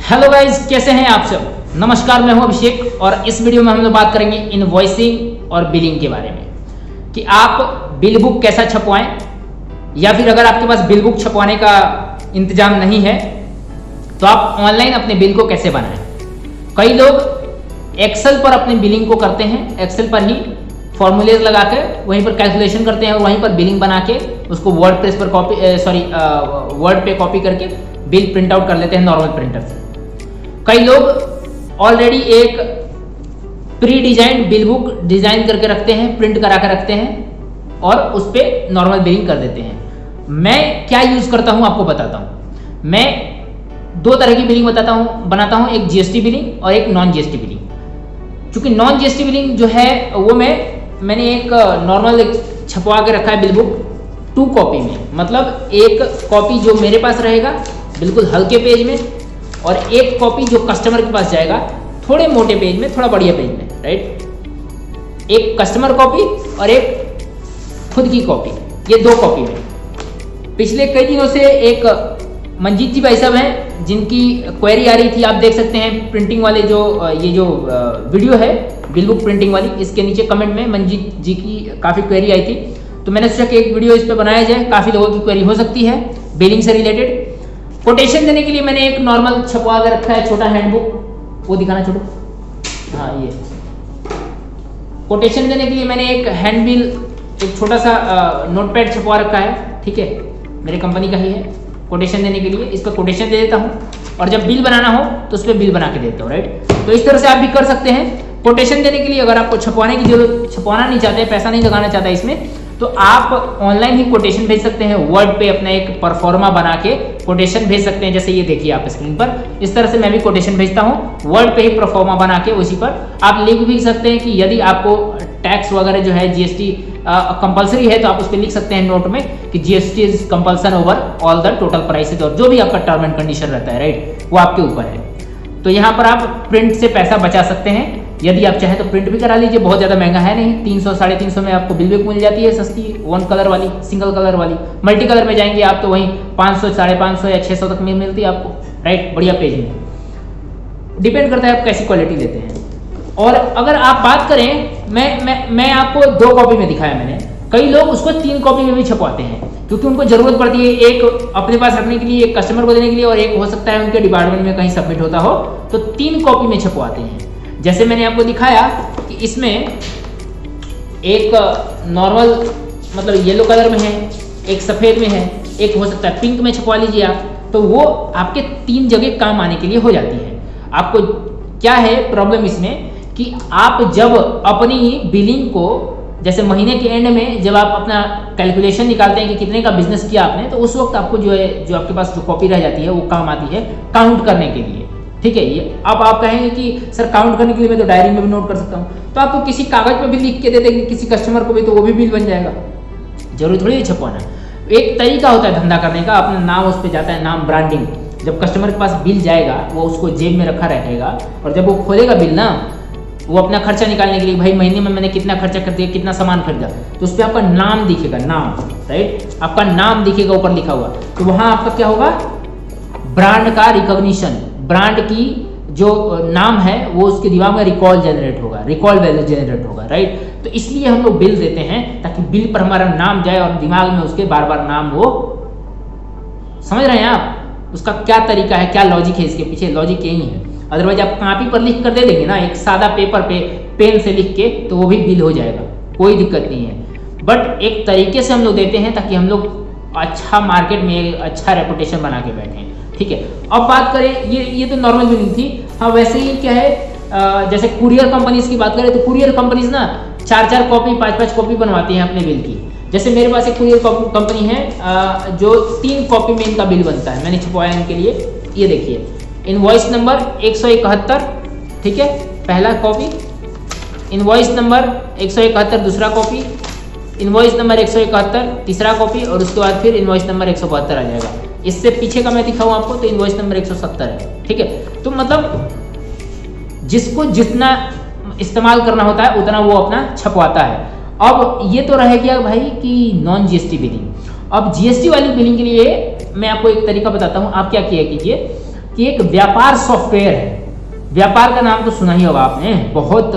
Hello guys, कैसे हैं आप सब। नमस्कार, मैं हूं अभिषेक और इस वीडियो में हम लोग बात करेंगे इनवॉइसिंग और बिलिंग के बारे में कि आप बिल बुक कैसा छपवाएं, या फिर अगर आपके पास बिल बुक छपवाने का इंतजाम नहीं है तो आप ऑनलाइन अपने बिल को कैसे बनाएं। कई लोग एक्सेल पर अपने बिलिंग को करते हैं, एक्सेल पर ही फॉर्मूलेज लगा के वहीं पर कैलकुलेशन करते हैं और वहीं पर बिलिंग बना के उसको वर्ड पे कॉपी करके बिल प्रिंट आउट कर लेते हैं नॉर्मल प्रिंटर से। कई लोग ऑलरेडी एक pre designed bill book design करके रखते हैं, प्रिंट करा के रखते हैं और उस पर नॉर्मल बिलिंग कर देते हैं। मैं क्या यूज करता हूं आपको बताता हूं। मैं दो तरह की बिलिंग बनाता हूं, एक जीएसटी बिलिंग और एक नॉन जीएसटी बिलिंग। चूंकि नॉन जीएसटी बिलिंग जो है वो मैंने एक नॉर्मल छपवा के रखा है बिल बुक 2 कॉपी में, मतलब एक कॉपी जो मेरे पास रहेगा बिल्कुल हल्के पेज में और एक कॉपी जो कस्टमर के पास जाएगा थोड़े मोटे पेज में, थोड़ा बढ़िया पेज में, राइट। एक कस्टमर कॉपी और एक खुद की कॉपी, ये 2 कॉपी में। पिछले कई दिनों से एक मंजीत जी भाई साहब हैं जिनकी क्वेरी आ रही थी, आप देख सकते हैं प्रिंटिंग वाले ये जो वीडियो है बिल बुक प्रिंटिंग वाली, इसके नीचे कमेंट में मंजीत जी की काफ़ी क्वेरी आई थी, तो मैंने सोचा कि एक वीडियो इस पर बनाया जाए, काफ़ी लोगों की क्वेरी हो सकती है बिलिंग से रिलेटेड। कोटेशन देने के लिए मैंने एक नॉर्मल छपवा के रखा है छोटा हैंडबुक, वो दिखाना छोटो, हाँ ये कोटेशन देने के लिए मैंने एक हैंड बिल, एक छोटा सा नोटपैड छपवा रखा है, ठीक है, मेरे कंपनी का ही है। कोटेशन देने के लिए इस पर कोटेशन दे देता हूँ और जब बिल बनाना हो तो उस पर बिल बना के देता हूँ, राइट। तो इस तरह से आप भी कर सकते हैं। कोटेशन देने के लिए अगर आपको छपवाने की जरूरत, छपवाना नहीं चाहते, पैसा नहीं लगाना चाहता इसमें, तो आप ऑनलाइन ही कोटेशन भेज सकते हैं। वर्ड पे अपना एक परफॉर्मा बना के कोटेशन भेज सकते हैं, जैसे ये देखिए आप स्क्रीन पर, इस तरह से मैं भी कोटेशन भेजता हूँ वर्ड पे ही परफॉर्मा बना के। उसी पर आप लिख भी सकते हैं कि यदि आपको टैक्स वगैरह जो है जीएसटी कंपलसरी है तो आप उस पर लिख सकते हैं नोट में कि GST is compulsion over all the total prices, और जो भी आपका टर्म एंड कंडीशन रहता है, राइट, वो आपके ऊपर है। तो यहाँ पर आप प्रिंट से पैसा बचा सकते हैं। यदि आप चाहें तो प्रिंट भी करा लीजिए, बहुत ज़्यादा महंगा है नहीं, 300 साढ़े 300 में आपको बिल बुक मिल जाती है सस्ती, 1 कलर वाली, सिंगल कलर वाली। मल्टी कलर में जाएंगे आप तो वहीं 500 साढ़े 500 या 600 तक में मिलती है आपको, राइट, बढ़िया पेज में। डिपेंड करता है आप कैसी क्वालिटी लेते हैं। और अगर आप बात करें, मैं आपको 2 कॉपी में दिखाया मैंने, कई लोग उसको 3 कॉपी में भी छपवाते हैं क्योंकि उनको जरूरत पड़ती है, एक अपने पास रखने के लिए, एक कस्टमर को देने के लिए, और एक हो सकता है उनके डिपार्टमेंट में कहीं सबमिट होता हो, तो 3 कॉपी में छपवाते हैं। जैसे मैंने आपको दिखाया कि इसमें एक नॉर्मल मतलब येलो कलर में है, एक सफ़ेद में है, एक हो सकता है पिंक में छपवा लीजिए आप, तो वो आपके 3 जगह काम आने के लिए हो जाती है। आपको क्या है प्रॉब्लम इसमें कि आप जब अपनी बिलिंग को, जैसे महीने के एंड में जब आप अपना कैलकुलेशन निकालते हैं कि कितने का बिजनेस किया आपने, तो उस वक्त आपको जो है, जो आपके पास जो कॉपी रह जाती है वो काम आती है काउंट करने के लिए, ठीक है। ये अब आप कहेंगे कि सर काउंट करने के लिए मैं तो डायरी में भी नोट कर सकता हूँ, तो आपको किसी कागज पे भी लिख के दे देंगे किसी कस्टमर को भी, तो वो भी बिल बन जाएगा, जरूरी थोड़ी है छपवाना। एक तरीका होता है धंधा करने का, अपना नाम उस पर जाता है, नाम ब्रांडिंग। जब कस्टमर के पास बिल जाएगा वो उसको जेब में रखा रहेगा, और जब वो खोलेगा बिल ना, वो अपना खर्चा निकालने के लिए, भाई महीने में मैंने कितना खर्चा कर दिया, कितना सामान खरीदा, तो उस पर आपका नाम दिखेगा, नाम, राइट, आपका नाम दिखेगा ऊपर लिखा हुआ, तो वहाँ आपका क्या होगा, ब्रांड का रिकॉग्निशन, ब्रांड की जो नाम है वो उसके दिमाग में रिकॉल जनरेट होगा, रिकॉल वैल्यू जनरेट होगा, राइट। तो इसलिए हम लोग बिल देते हैं ताकि बिल पर हमारा नाम जाए और दिमाग में उसके बार बार नाम हो। समझ रहे हैं आप उसका क्या तरीका है, क्या लॉजिक है इसके पीछे, लॉजिक यही है। अदरवाइज आप कॉपी पर लिख कर दे देंगे ना, एक सादा पेपर पे पेन से लिख के, तो वो भी बिल हो जाएगा, कोई दिक्कत नहीं है। बट एक तरीके से हम लोग देते हैं ताकि हम लोग अच्छा मार्केट में अच्छा रेपुटेशन बना के बैठे, ठीक है। अब बात करें, ये तो नॉर्मल बिलिंग थी। हाँ, वैसे ही क्या है, जैसे कुरियर कंपनीज की बात करें तो कुरियर कंपनीज ना 4-4 कॉपी 5-5 कॉपी बनवाती हैं अपने बिल की। जैसे मेरे पास एक कुरियर कंपनी है जो 3 कॉपी में इनका बिल बनता है, मैंने छपवाया इनके लिए। ये देखिए, इनवॉइस नंबर 171, ठीक है, पहला कॉपी, इनवॉइस नंबर 171 दूसरा कॉपी, इनवॉइस नंबर 171 तीसरा कॉपी, और उसके बाद फिर इनवॉइस नंबर 172 आ जाएगा। इससे पीछे का मैं दिखाऊं आपको तो इनवॉइस नंबर 170 है, ठीक है। तो मतलब जिसको जितना इस्तेमाल करना होता है उतना वो अपना छपवाता है। अब ये तो रह गया भाई कि नॉन जीएसटी बिलिंग। अब जीएसटी वाली बिलिंग के लिए मैं आपको एक तरीका बताता हूँ। आप क्या किया कीजिए, कि एक व्यापार सॉफ्टवेयर है। व्यापार का नाम तो सुना ही होगा आपने, बहुत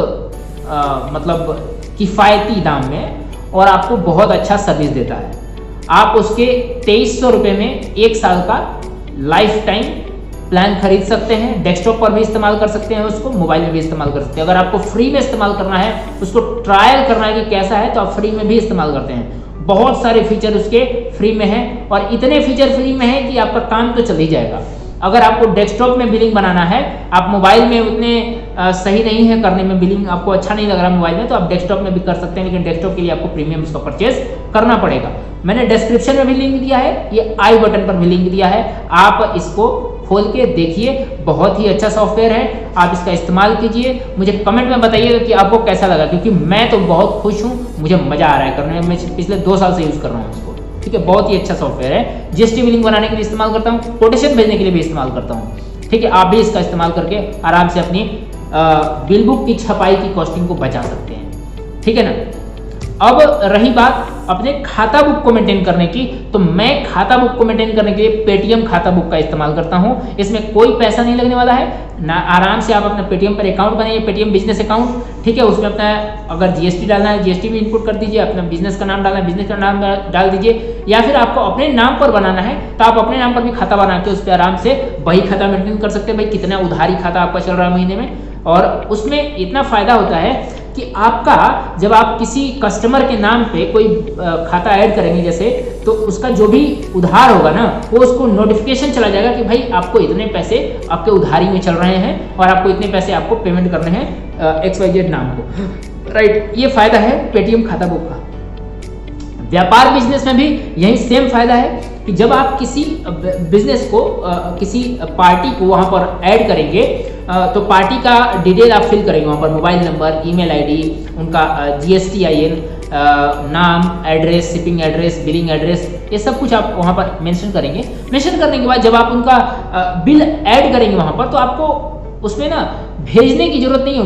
मतलब किफ़ायती दाम में और आपको बहुत अच्छा सर्विस देता है। आप उसके 2300 रुपये में 1 साल का लाइफ टाइम प्लान खरीद सकते हैं। डेस्कटॉप पर भी इस्तेमाल कर सकते हैं, उसको मोबाइल में भी इस्तेमाल कर सकते हैं। अगर आपको फ्री में इस्तेमाल करना है, उसको ट्रायल करना है कि कैसा है, तो आप फ्री में भी इस्तेमाल करते हैं। बहुत सारे फीचर उसके फ्री में हैं और इतने फीचर फ्री में हैं कि आपका काम तो चल ही जाएगा। अगर आपको डेस्कटॉप में बिलिंग बनाना है, आप मोबाइल में उतने सही नहीं है करने में, बिलिंग आपको अच्छा नहीं लग रहा मोबाइल में, तो आप डेस्कटॉप में भी कर सकते हैं, लेकिन डेस्कटॉप के लिए आपको प्रीमियम इसका परचेज करना पड़ेगा। मैंने डिस्क्रिप्शन में भी लिंक दिया है, ये आई बटन पर भी लिंक दिया है, आप इसको खोल के देखिए। बहुत ही अच्छा सॉफ्टवेयर है, आप इसका इस्तेमाल कीजिए। मुझे कमेंट में बताइएगा कि आपको कैसा लगा, क्योंकि मैं तो बहुत खुश हूँ, मुझे मजा आ रहा है करने में। मैं पिछले 2 साल से यूज़ कर रहा हूँ इसको, ठीक है। बहुत ही अच्छा सॉफ्टवेयर है। जीएसटी बिलिंग बनाने के लिए इस्तेमाल करता हूँ, कोटेशन भेजने के लिए भी इस्तेमाल करता हूँ, ठीक है। आप भी इसका इस्तेमाल करके आराम से अपनी बिल बुक की छपाई की कॉस्टिंग को बचा सकते हैं, ठीक है ना। अब रही बात अपने खाता बुक को मेंटेन करने की, तो मैं खाता बुक को मेंटेन करने के लिए पेटीएम खाता बुक का इस्तेमाल करता हूं। इसमें कोई पैसा नहीं लगने वाला है ना, आराम से आप अपना पेटीएम पर अकाउंट बनाइए, पेटीएम बिजनेस अकाउंट, ठीक है। उसमें अपना अगर जीएसटी डालना है जीएसटी भी इनपुट कर दीजिए, अपना बिजनेस का नाम डालना है बिजनेस का नाम डाल दीजिए, या फिर आपको अपने नाम पर बनाना है तो आप अपने नाम पर भी खाता बना के उस पर आराम से वही खाता मेंटेन कर सकते हैं। भाई कितना उधारी खाता आपका चल रहा है महीने में, और उसमें इतना फायदा होता है कि आपका जब आप किसी कस्टमर के नाम पे कोई खाता ऐड करेंगे जैसे, तो उसका जो भी उधार होगा ना, वो उसको नोटिफिकेशन चला जाएगा कि भाई आपको इतने पैसे आपके उधारी में चल रहे हैं और आपको इतने पैसे आपको पेमेंट करने हैं XYZ नाम को, राइट। ये फायदा है पेटीएम खाता बुक का। व्यापार बिजनेस में भी यही सेम फायदा है कि जब आप किसी बिजनेस को किसी पार्टी को वहाँ पर ऐड करेंगे, तो पार्टी का डिटेल आप फिल करेंगे वहाँ पर, मोबाइल नंबर, ईमेल आईडी, उनका GSTIN, नाम, address, shipping address, billing address, ये सब कुछ आप वहाँ पर मेंशन करेंगे। मेंशन करने के बाद जब आप उनका बिल ऐड करेंगे वहाँ पर, तो आपको उसमें ना भेजने की जरूरत नहीं है,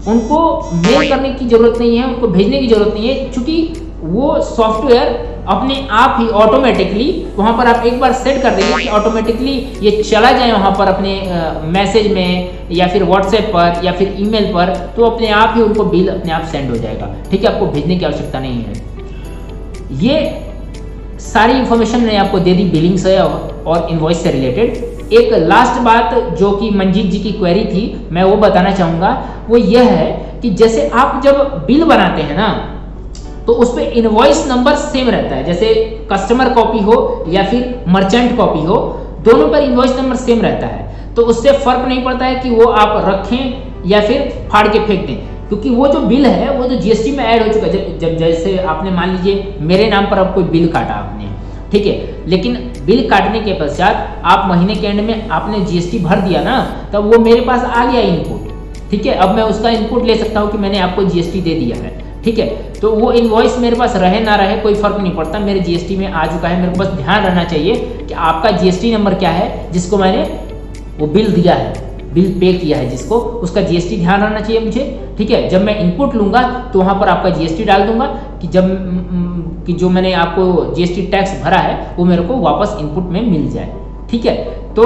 उनको मेल करने की जरूरत नहीं है, उनको भेजने की जरूरत नहीं है, क्योंकि वो सॉफ्टवेयर अपने आप ही ऑटोमेटिकली वहाँ पर आप एक बार सेट कर देंगे कि ऑटोमेटिकली ये चला जाए वहाँ पर अपने मैसेज में या फिर व्हाट्सएप पर या फिर ईमेल पर, तो अपने आप ही उनको बिल अपने आप सेंड हो जाएगा, ठीक है। आपको भेजने की आवश्यकता नहीं है। ये सारी इंफॉर्मेशन मैंने आपको दे दी बिलिंग से और इनवॉइस से रिलेटेड। एक लास्ट बात जो कि मंजीत जी की क्वेरी थी, मैं वो बताना चाहूँगा, वो यह है कि जैसे आप जब बिल बनाते हैं ना, तो उस पर इनवॉइस नंबर सेम रहता है, जैसे कस्टमर कॉपी हो या फिर मर्चेंट कॉपी हो, दोनों पर इनवॉइस नंबर सेम रहता है। तो उससे फर्क नहीं पड़ता है कि वो आप रखें या फिर फाड़ के फेंक दें, क्योंकि वो जो बिल है वो तो जीएसटी में ऐड हो चुका है। जब जैसे आपने मान लीजिए मेरे नाम पर अब कोई बिल काटा आपने, ठीक है, लेकिन बिल काटने के पश्चात आप महीने के एंड में आपने जीएसटी भर दिया ना, तब वो मेरे पास आ गया इनपुट, ठीक है। अब मैं उसका इनपुट ले सकता हूँ कि मैंने आपको जीएसटी दे दिया है, ठीक है। तो वो इनवॉइस मेरे पास रहे ना रहे कोई फर्क नहीं पड़ता, मेरे जीएसटी में आ चुका है। मेरे को बस ध्यान रहना चाहिए कि आपका जीएसटी नंबर क्या है जिसको मैंने वो बिल दिया है, बिल पे किया है जिसको, उसका जीएसटी ध्यान रहना चाहिए मुझे, ठीक है। जब मैं इनपुट लूंगा तो वहां पर आपका जीएसटी डाल दूंगा कि जो मैंने आपको जीएसटी टैक्स भरा है वो मेरे को वापस इनपुट में मिल जाए, ठीक है। तो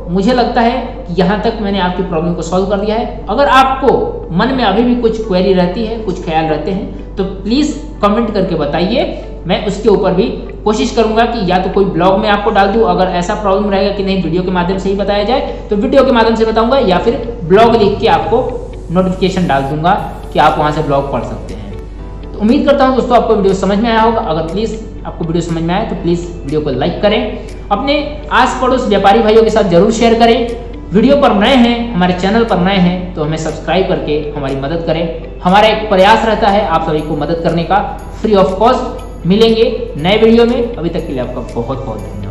मुझे लगता है कि यहाँ तक मैंने आपकी प्रॉब्लम को सॉल्व कर दिया है। अगर आपको मन में अभी भी कुछ क्वेरी रहती है, कुछ ख्याल रहते हैं, तो प्लीज़ कमेंट करके बताइए। मैं उसके ऊपर भी कोशिश करूंगा कि या तो कोई ब्लॉग में आपको डाल दूं, अगर ऐसा प्रॉब्लम रहेगा कि नहीं वीडियो के माध्यम से ही बताया जाए तो वीडियो के माध्यम से बताऊंगा, या फिर ब्लॉग लिख के आपको नोटिफिकेशन डाल दूंगा कि आप वहाँ से ब्लॉग पढ़ सकते हैं। तो उम्मीद करता हूँ दोस्तों आपको वीडियो समझ में आया होगा। अगर प्लीज़ आपको वीडियो समझ में आए तो प्लीज़ वीडियो को लाइक करें, अपने आस पड़ोस व्यापारी भाइयों के साथ जरूर शेयर करें। वीडियो पर नए हैं, हमारे चैनल पर नए हैं, तो हमें सब्सक्राइब करके हमारी मदद करें। हमारा एक प्रयास रहता है आप सभी को मदद करने का, फ्री ऑफ कॉस्ट। मिलेंगे नए वीडियो में, अभी तक के लिए आपका बहुत बहुत धन्यवाद।